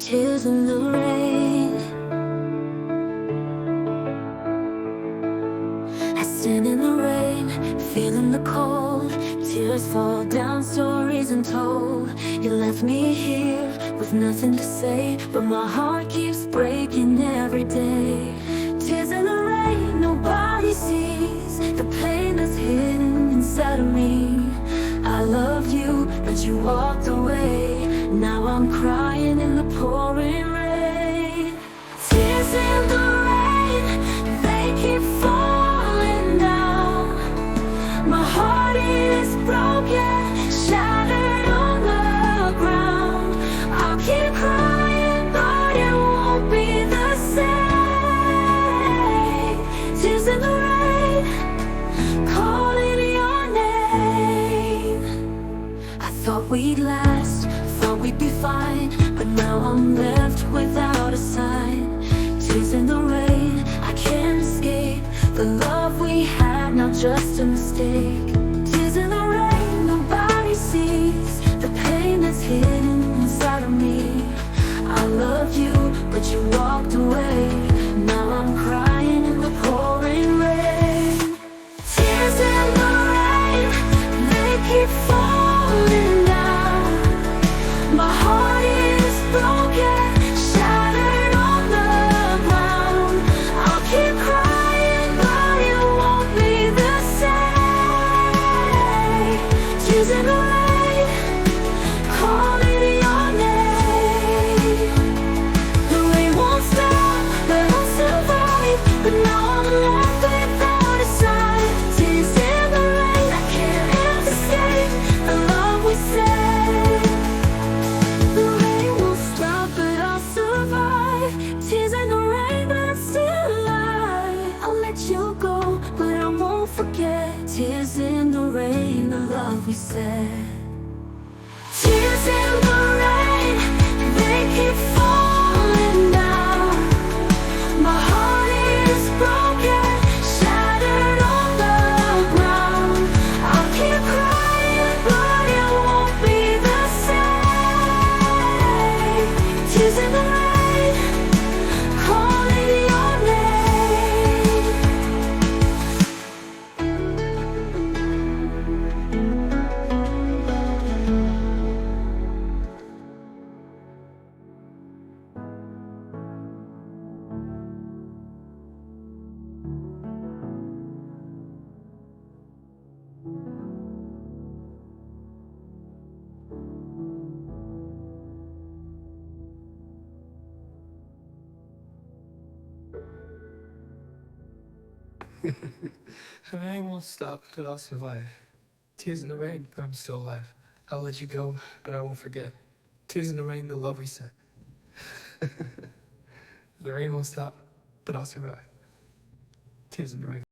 Tears in the rain. I stand in the rain, feeling the cold. Tears fall down, stories untold. You left me here with nothing to say, but my heart keeps breaking every day. Tears in the rain, nobody sees the pain that's hidden inside of me. I loved you, but you walked away. Now I'm crying in the pouring rain. Tears in the rain, they keep falling down. My heart is broken, shattered on the ground. I'll keep crying, but it won't be the same. Tears in the rain, calling your name. I thought we'd last, thought we'd be fine, but now I'm left without a sign. Tears in the rain, I can't escape the love we had, now just a mistake. Tears in the rain, nobody sees the pain that's hidden inside of me. I loved you, but you walked away. Now I'm crying in the pouring rain. Tears in the rain, they keep falling down. My heart is broken, shattered on the ground. I'll keep crying, but it won't be the same. Tears in the rain, calling your name. The rain won't stop, but I'll survive. But now I'm left without a sign. Tears in the rain, I can't escape the love we saved. The rain won't stop, but I'll survive. Tears in the rain, but I'm still alive. I'll let you go, but I won't forget. Tears in the rain, the love we said. Tears in the rain, they keep falling down. My heart is broken, shattered on the ground. I'll keep crying, but it won't be the same. Tears in the rain, calling your name. The rain won't stop, but I'll survive. Tears in the rain, but I'm still alive. I'll let you go, but I won't forget. Tears in the rain, the love we said. The rain won't stop, but I'll survive. Tears in the rain.